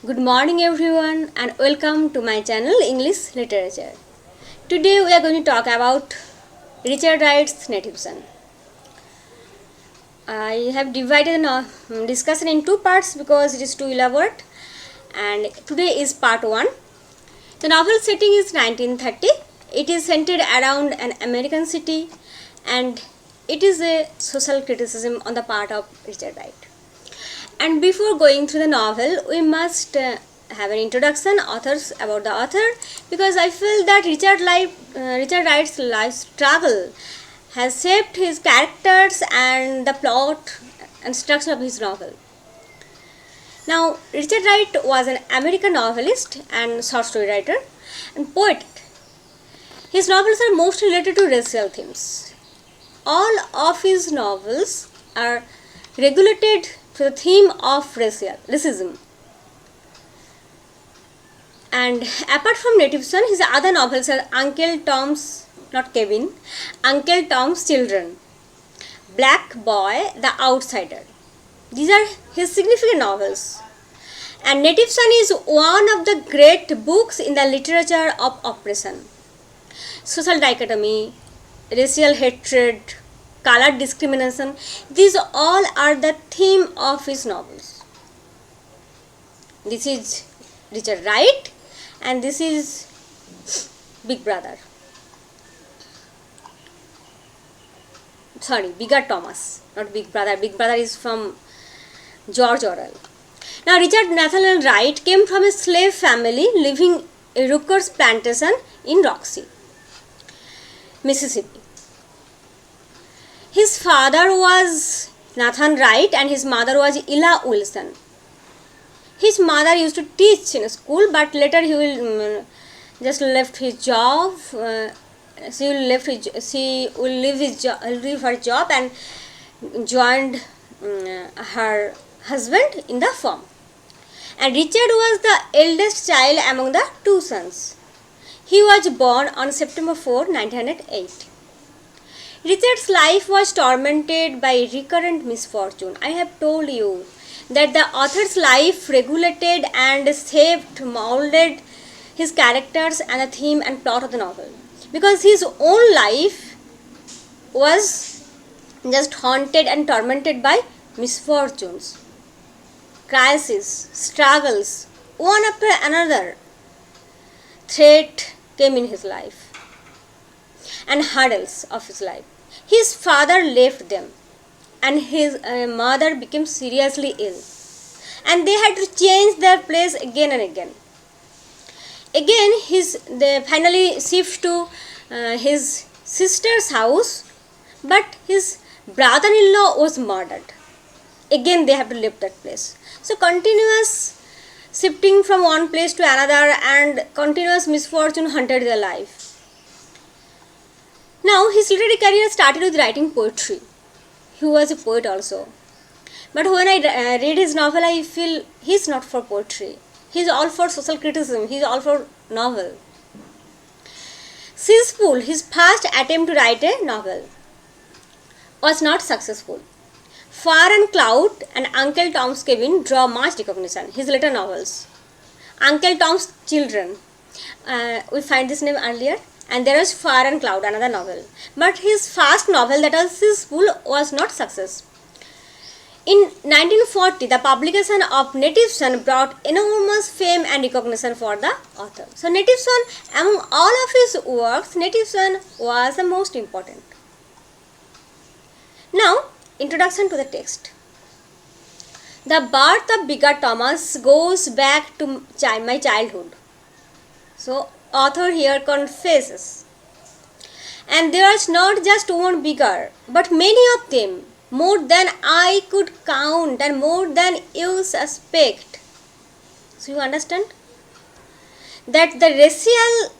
Good morning everyone and welcome to my channel English Literature. Today we are going to talk about Richard Wright's native son. I have divided the discussion in two parts because it is too elaborate, and today is part 1. The novel setting is 1930. It is centered around an American city and it is a social criticism on the part of Richard Wright. And before going through the novel, we must have an introduction, about the author, because I feel that Richard Wright's life struggle has shaped his characters and the plot and structure of his novel. Now, Richard Wright was an American novelist and short story writer and poet. His novels are mostly related to racial themes. All of his novels are regulated to the theme of racism. And apart from native son, his other novels are Uncle Tom's Children, Black Boy, The Outsider. These are his significant novels. And Native Son is one of the great books in the literature of oppression. Social dichotomy, racial hatred, color discrimination, these all are the theme of his novels. This is Richard Wright and this is Bigger Thomas, not Big Brother. Big Brother is from George Orwell. Now, Richard Nathaniel Wright came from a slave family living a Rooker's plantation in Roxy, Mississippi. His father was Nathan Wright and his mother was Ella Wilson. His mother used to teach in a school, but later he will just left his job. She will leave her job and joined her husband in the farm. And Richard was the eldest child among the two sons. He was born on September 4, 1908. Richard's life was tormented by recurrent misfortune. I have told you that the author's life regulated and molded his characters and the theme and plot of the novel, because his own life was just haunted and tormented by misfortunes, crises, struggles, one after another. Threat came in his life and hurdles of his life. His father left them and his mother became seriously ill, and they had to change their place again and again. They finally shift to his sister's house, but his brother-in-law was murdered. Again they have to leave that place. So continuous shifting from one place to another and continuous misfortune haunted their life. Now, his literary career started with writing poetry. He was a poet also. But when I read his novel, I feel he's not for poetry. He's all for social criticism. He's all for novel. Seizeful, his first attempt to write a novel, was not successful. Far and Cloud and Uncle Tom's Cabin draw much recognition. His later novels. Uncle Tom's Children, we find this name earlier. And there was Far and Cloud, another novel. But his first novel, that was Seizeful, was not success. In 1940, the publication of Native Son brought enormous fame and recognition for the author. So, Native Son, among all of his works, Native Son was the most important. Now, introduction to the text. The birth of Bigger Thomas goes back to my childhood. So, author here confesses. And there was not just one Bigger, but many of them, more than I could count and more than you suspect. So you understand that the racial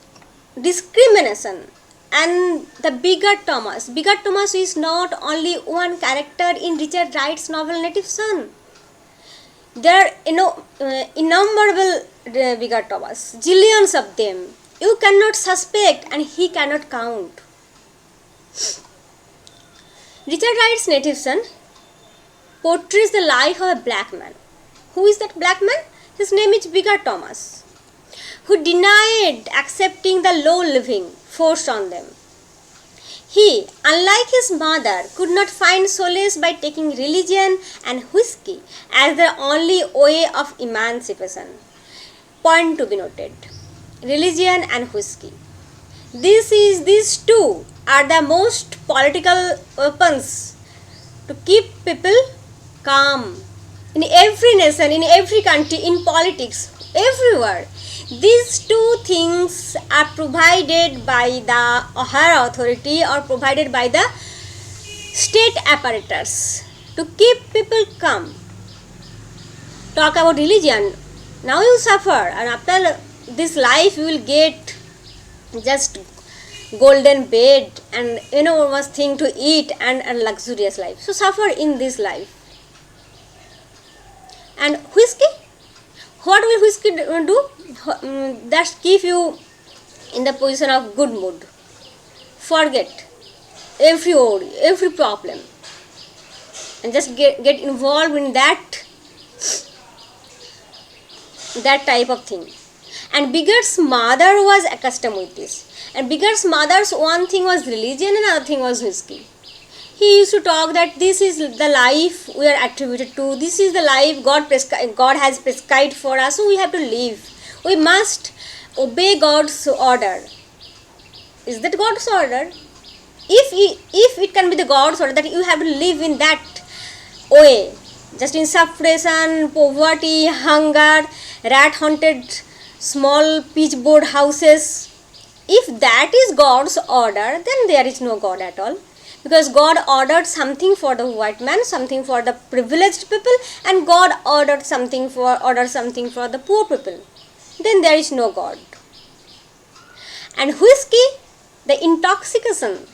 discrimination and the Bigger Thomas is not only one character in Richard Wright's novel Native Son. There are innumerable Bigger Thomas, zillions of them. You cannot suspect and he cannot count. Richard Wright's Native Son portrays the life of a black man. Who is that black man? His name is Bigger Thomas, who denied accepting the low living forced on them. He, unlike his mother, could not find solace by taking religion and whiskey as the only way of emancipation. Point to be noted. Religion and whiskey. These two are the most political weapons to keep people calm. In every nation, in every country, in politics, everywhere. These two things are provided by the higher authority or provided by the state apparatus to keep people calm. Talk about religion. Now you suffer, and after this life you will get just golden bed and much thing to eat and luxurious life. So suffer in this life. And whiskey? What will whiskey do? That keep you in the position of good mood. Forget every worry, every problem, and just get involved in that type of thing. And Bigger's mother was accustomed with this. And Bigger's mother's one thing was religion and another thing was whiskey. He used to talk that this is the life we are attributed to. This is the life God has prescribed for us. So we have to live. We must obey God's order. Is that God's order? If it can be the God's order that you have to live in that way, just in suppression, poverty, hunger, rat-haunted small pitchboard houses. If that is God's order, then there is no God at all. Because God ordered something for the white man, something for the privileged people, and God ordered something for the poor people. Then there is no God. And whiskey, the intoxication.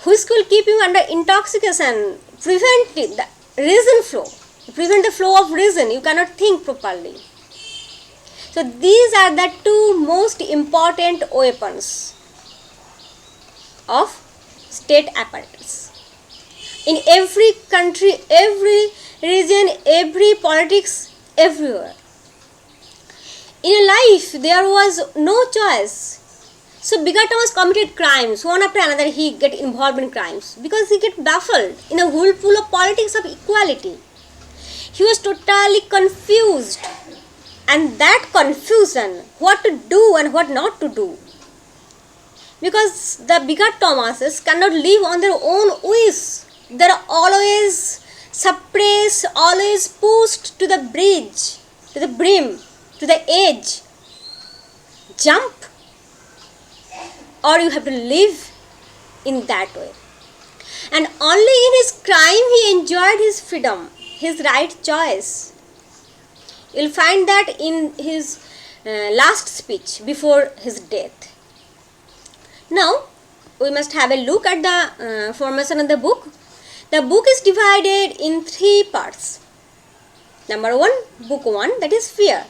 Whiskey will keep you under intoxication, prevent the reason flow, prevent the flow of reason. You cannot think properly. So these are the two most important weapons of state apparatus. In every country, every region, every politics, everywhere. In life, there was no choice. So Bigger Thomas committed crimes. One after another, he get involved in crimes because he get baffled in a whirlpool of politics of equality. He was totally confused. And that confusion, what to do and what not to do. Because the Bigger Thomases cannot live on their own wish. They are always suppressed, always pushed to the bridge, to the brim, to the edge. Jump, or you have to live in that way. And only in his crime he enjoyed his freedom, his right choice. You will find that in his last speech before his death. Now, we must have a look at the formation of the book. The book is divided in 3 parts. Number 1, book 1, that is fear.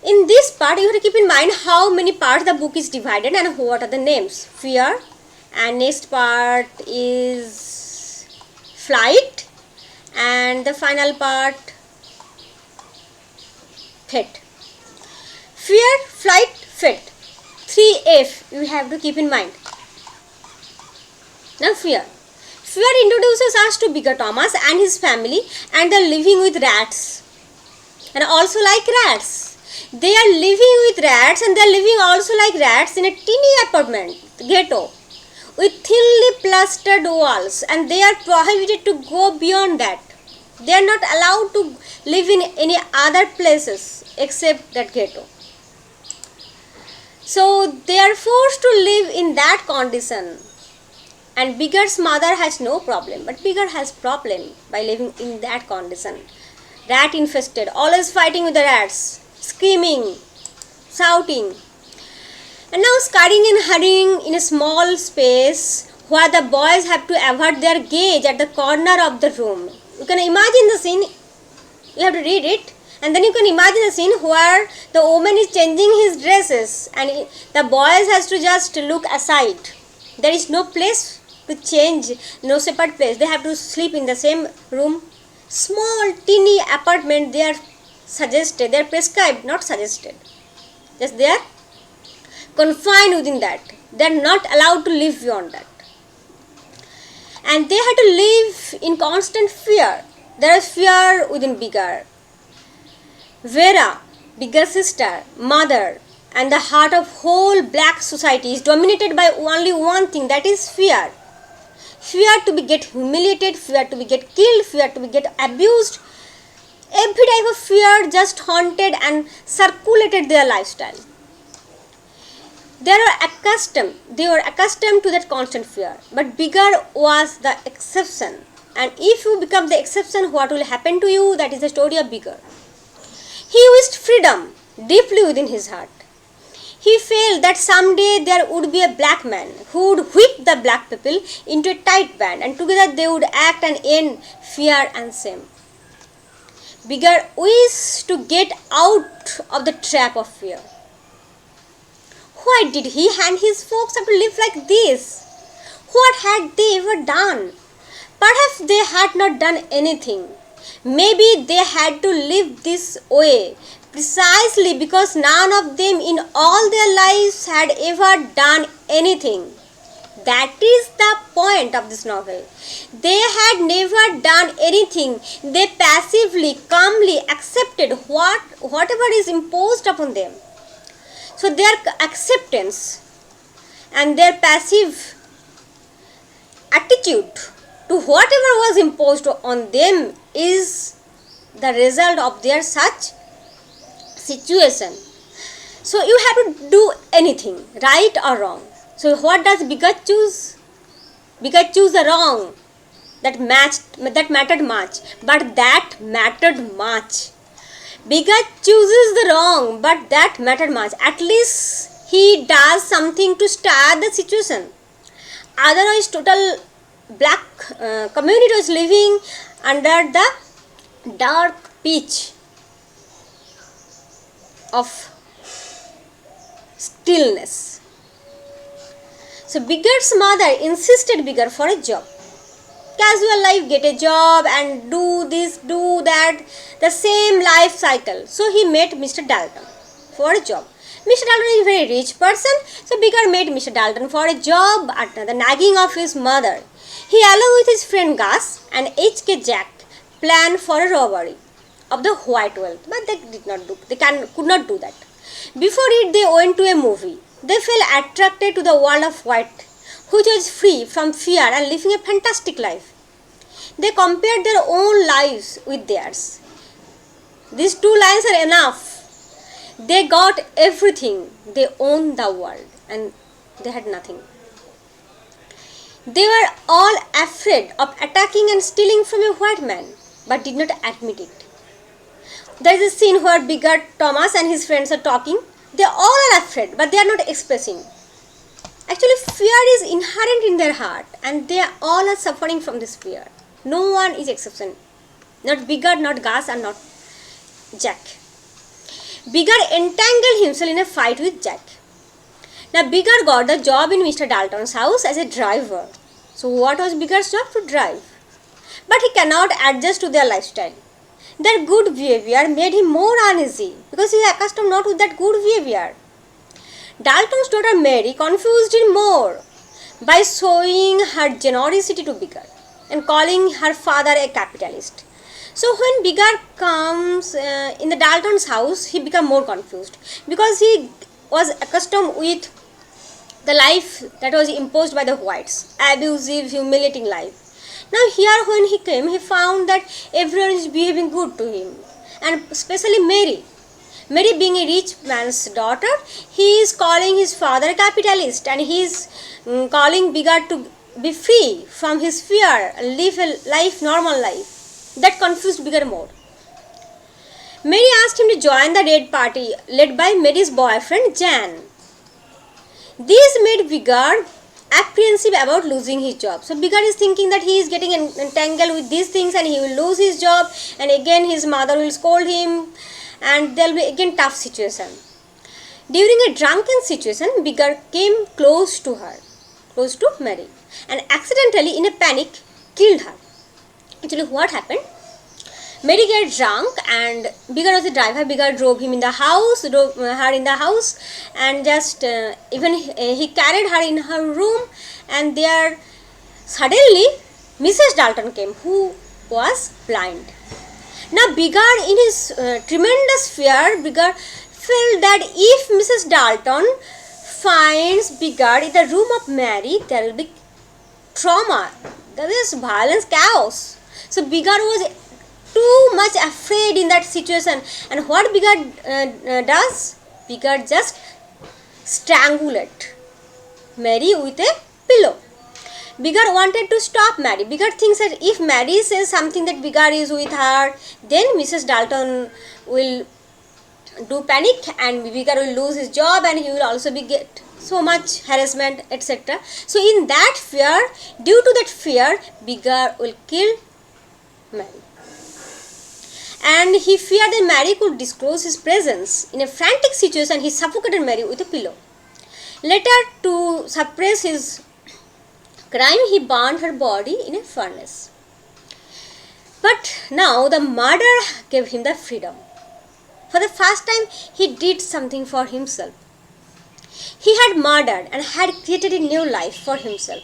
In this part, you have to keep in mind how many parts the book is divided and what are the names. Fear, and next part is flight, and the final part, fate. Fear, flight, fate. 3F you have to keep in mind. Now fear. Fear introduces us to Bigger Thomas and his family, and they are living with rats. And also like rats. They are living with rats, and they are living also like rats in a teeny apartment, ghetto, with thinly plastered walls, and they are prohibited to go beyond that. They are not allowed to live in any other places except that ghetto. So they are forced to live in that condition. And Bigger's mother has no problem, but Bigger has problem by living in that condition. Rat infested, always fighting with the rats, screaming, shouting. And now scurrying and hurrying in a small space where the boys have to avert their gaze at the corner of the room. You can imagine the scene, you have to read it. And then you can imagine a scene where the woman is changing his dresses and the boys has to just look aside. There is no place to change, no separate place. They have to sleep in the same room. Small, teeny apartment, they are suggested, they are prescribed, not suggested. Just they are confined within that. They are not allowed to live beyond that. And they had to live in constant fear. There is fear within Biggar. Vera, bigger sister, mother, and the heart of whole black society is dominated by only one thing, that is fear. Fear to be get humiliated, fear to be get killed, fear to be get abused. Every type of fear just haunted and circulated their lifestyle. They were accustomed to that constant fear. But Biggar was the exception. And if you become the exception, what will happen to you? That is the story of Biggar. He wished freedom deeply within his heart. He felt that someday there would be a black man who would whip the black people into a tight band, and together they would act and end fear and shame. Biggar wished to get out of the trap of fear. Why did he and his folks have to live like this? What had they ever done? Perhaps they had not done anything. Maybe they had to live this way precisely because none of them in all their lives had ever done anything. That is the point of this novel. They had never done anything. They passively, calmly accepted whatever is imposed upon them. So their acceptance and their passive attitude to whatever was imposed on them is the result of their such situation. So you have to do anything, right or wrong. So what does Biggar choose? Biggar choose the wrong that mattered much, but that mattered much. Biggar chooses the wrong, but that mattered much. At least he does something to start the situation. Otherwise, total black community was living under the dark pitch of stillness. So Biggar's mother insisted Biggar for a job. Casual life, get a job and do this, do that, the same life cycle. So he met Mr. Dalton for a job. Mr. Dalton is a very rich person, so Biggar met Mr. Dalton for a job at the nagging of his mother. He, along with his friend Gus and H.K. Jack, planned for a robbery of the white wealth, but they did not do. Could not do that. Before it, they went to a movie. They felt attracted to the world of white, which was free from fear and living a fantastic life. They compared their own lives with theirs. These two lines are enough. They got everything. They owned the world and they had nothing. They were all afraid of attacking and stealing from a white man, but did not admit it. There is a scene where Biggar, Thomas and his friends are talking. They all are afraid, but they are not expressing. Actually, fear is inherent in their heart and they all are suffering from this fear. No one is exception. Not Biggar, not Gus and not Jack. Biggar entangled himself in a fight with Jack. Now Biggar got the job in Mr. Dalton's house as a driver. So what was Biggar's job? To drive. But he cannot adjust to their lifestyle. Their good behavior made him more uneasy because he is accustomed not with that good behavior. Dalton's daughter Mary confused him more by showing her generosity to Biggar and calling her father a capitalist. So when Biggar comes in the Dalton's house, he becomes more confused because he was accustomed with the life that was imposed by the whites, abusive, humiliating life. Now here when he came, he found that everyone is behaving good to him, and especially Mary. Mary being a rich man's daughter, he is calling his father a capitalist and he is calling Biggar to be free from his fear and live a normal life. That confused Biggar more. Mary asked him to join the Red Party led by Mary's boyfriend Jan. This made Biggar apprehensive about losing his job. So Biggar is thinking that he is getting entangled with these things and he will lose his job, and again his mother will scold him and there will be again tough situation. During a drunken situation, Biggar came close to her, close to Mary, and accidentally in a panic killed her. Actually what happened? Mary get drunk and Biggar was the driver. Biggar drove him in the house, drove her in the house, and just even he carried her in her room, and there suddenly Mrs. Dalton came, who was blind. Now Biggar, in his tremendous fear, Biggar felt that if Mrs. Dalton finds Biggar in the room of Mary, there will be trauma, there is violence, chaos. So Biggar was too much afraid in that situation, and what Biggar does? Biggar just strangulate Mary with a pillow. Biggar wanted to stop Mary. Biggar thinks that if Mary says something that Biggar is with her, then Mrs. Dalton will do panic and Biggar will lose his job and he will also be get so much harassment, etc. So in that fear, due to that fear, Biggar will kill Mary. And he feared that Mary could disclose his presence. In a frantic situation, he suffocated Mary with a pillow. Later, to suppress his crime, he burned her body in a furnace. But now the murder gave him the freedom. For the first time, he did something for himself. He had murdered and had created a new life for himself.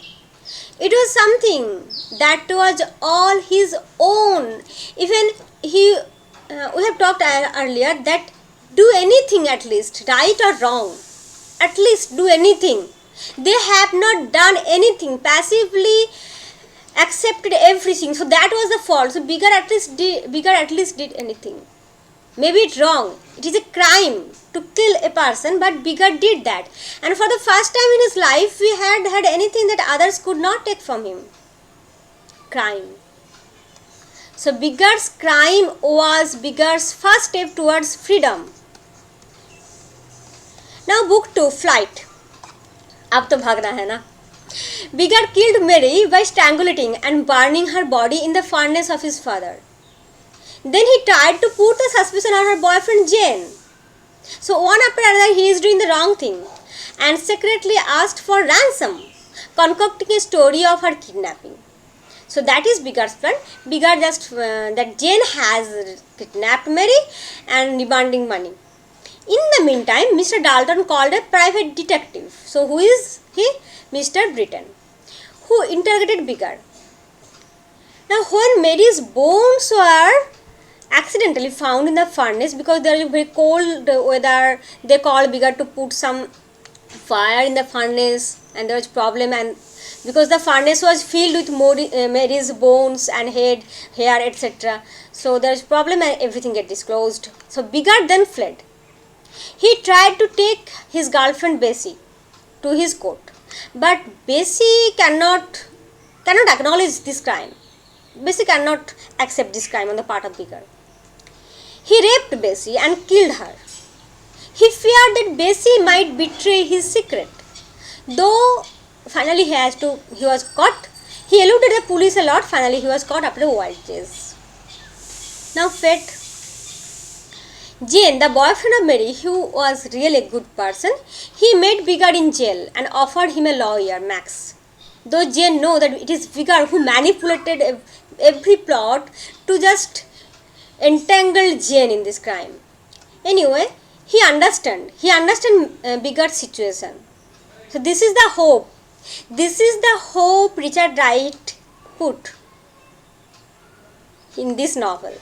It was something that was all his own. Even we have talked earlier that do anything, at least, right or wrong, at least do anything. They have not done anything, passively accepted everything. So that was the fault. So Biggar at least did anything. Maybe it's wrong. It is a crime to kill a person, but Biggar did that. And for the first time in his life, he had anything that others could not take from him. Crime. So Biggar's crime was Biggar's first step towards freedom. Now book 2, Flight. अब तो भागना है ना. Biggar killed Mary by strangulating and burning her body in the furnace of his father. Then he tried to put the suspicion on her boyfriend Jane. So one after another he is doing the wrong thing and secretly asked for ransom, concocting a story of her kidnapping. So that is Biggar's plan. Biggar just that Jane has kidnapped Mary and demanding money. In the meantime, Mr. Dalton called a private detective. So who is he? Mr. Britton, who interrogated Biggar. Now when Mary's bones were accidentally found in the furnace, because there is very cold weather, they called Biggar to put some fire in the furnace, and there was problem, and because the furnace was filled with Mary's bones and head, hair, etc. So there is problem and everything get disclosed. So Biggar then fled. He tried to take his girlfriend Bessie to his court, but Bessie cannot acknowledge this crime. Bessie cannot accept this crime on the part of Biggar. He raped Bessie and killed her. He feared that Bessie might betray his secret. Though finally he was caught. He eluded the police a lot. Finally he was caught after a wild chase. Now fate. Jane, the boyfriend of Mary, who was really a good person, he met Biggar in jail and offered him a lawyer, Max. Though Jane knew that it is Biggar who manipulated every plot to just entangle Jane in this crime. Anyway, he understand Biggar's situation. So this is the hope. This is the hope Richard Wright put in this novel,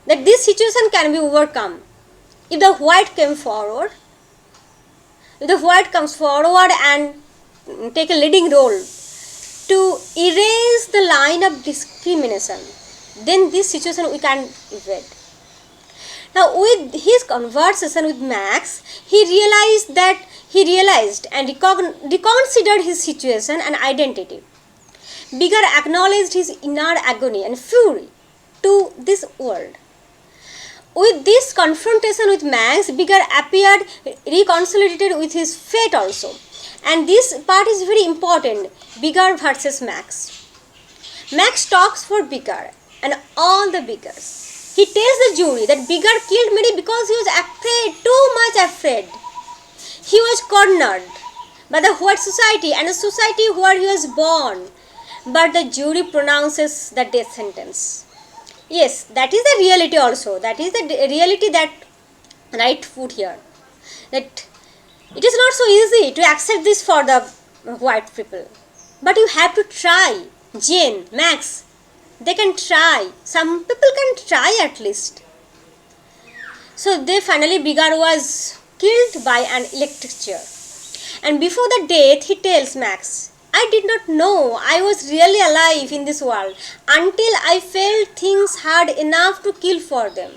that this situation can be overcome if the white comes forward and take a leading role to erase the line of discrimination. Then this situation we can evade. Now with his conversation with Max, he realized and reconsidered his situation and identity. Biggar acknowledged his inner agony and fury to this world. With this confrontation with Max, Biggar appeared reconciliated with his fate also. And this part is very important. Biggar versus Max. Max talks for Biggar and all the Biggars. He tells the jury that Biggar killed Mary because he was afraid, too much afraid. He was cornered by the white society and the society where he was born. But the jury pronounces the death sentence. Yes, that is the reality also. That is the reality that Wright put here. That it is not so easy to accept this for the white people. But you have to try. Jane, Max, they can try. Some people can try at least. So they finally Bigard was killed by an electric chair. And before the death, he tells Max, I did not know I was really alive in this world until I felt things hard enough to kill for them.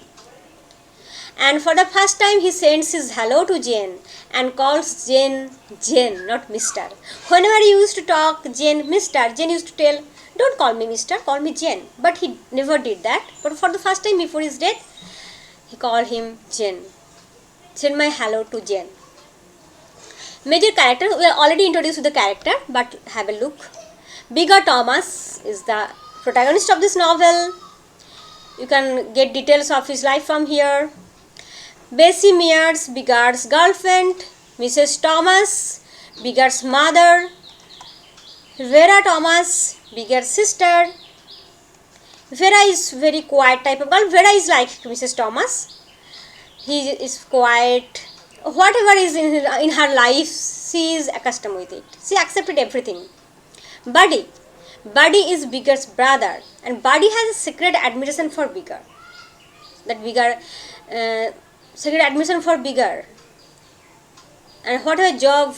And for the first time, he sends his hello to Jane and calls Jane Jane, not Mr. Whenever he used to talk Jane Mr., Jane used to tell, don't call me Mr., call me Jane. But he never did that. But for the first time before his death, he called him Jane. Send my hello to Jane. Major character, we are already introduced to the character, but have a look. Bigger Thomas is the protagonist of this novel. You can get details of his life from here. Bessie Mears, Bigard's girlfriend. Mrs. Thomas, Bigard's mother. Vera Thomas, Bigard's sister. Vera is very quiet type of girl. Vera is like Mrs. Thomas. He is quiet. Whatever is in her life, she is accustomed with it. She accepted everything. Buddy is Bigard's brother, and Buddy has a secret admiration for Bigard. That Bigard, secret admiration for Bigard, and whatever job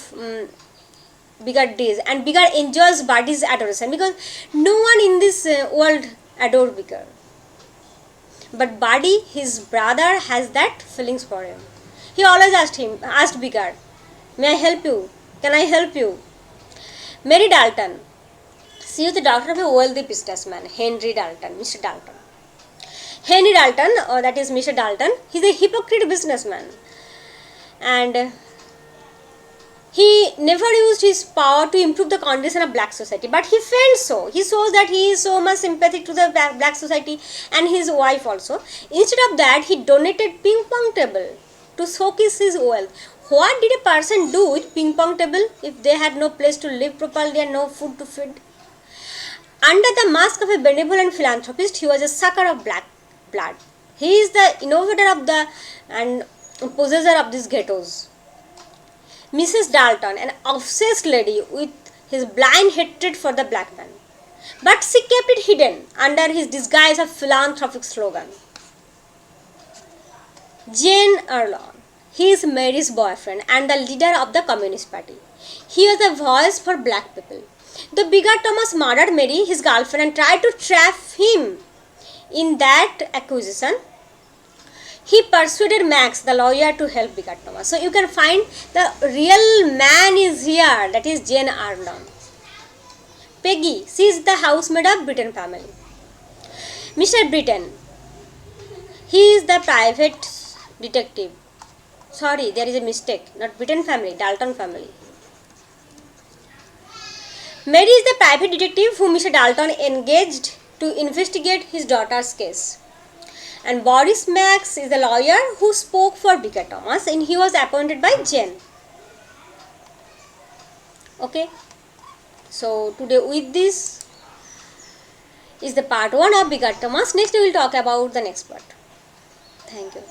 Bigard does, and Bigard enjoys Buddy's adoration because no one in this world adore Bigard. But Buddy, his brother, has that feelings for him. He always asked Bigard, may I help you? Can I help you? Mary Dalton. She is the daughter of a wealthy businessman, Henry Dalton, Mr. Dalton. Henry Dalton, or that is Mr. Dalton, he is a hypocrite businessman. And he never used his power to improve the condition of black society, but he felt so. He shows that he is so much sympathetic to the black society and his wife also. Instead of that, he donated ping pong table to showcase his wealth. What did a person do with ping pong table if they had no place to live properly and no food to feed? Under the mask of a benevolent philanthropist, he was a sucker of black blood. He is the innovator of the and possessor of these ghettos. Mrs. Dalton, an obsessed lady with his blind hatred for the black man. But she kept it hidden under his disguise of philanthropic slogan. Jane Erlon. He is Mary's boyfriend and the leader of the Communist Party. He was a voice for black people. The Bigard Thomas murdered Mary, his girlfriend, and tried to trap him in that accusation. He persuaded Max, the lawyer, to help Bigard Thomas. So you can find the real man is here, that is Jane Erlon. Peggy, she is the housemaid of Britton family. Mr. Britton, he is the private detective. Sorry, there is a mistake. Not Britton family, Dalton family. Mary is the private detective whom Mr. Dalton engaged to investigate his daughter's case. And Boris Max is the lawyer who spoke for Bigard Thomas, and he was appointed by Jane. Okay. So today with this is the part 1 of Bigard Thomas. Next we will talk about the next part. Thank you.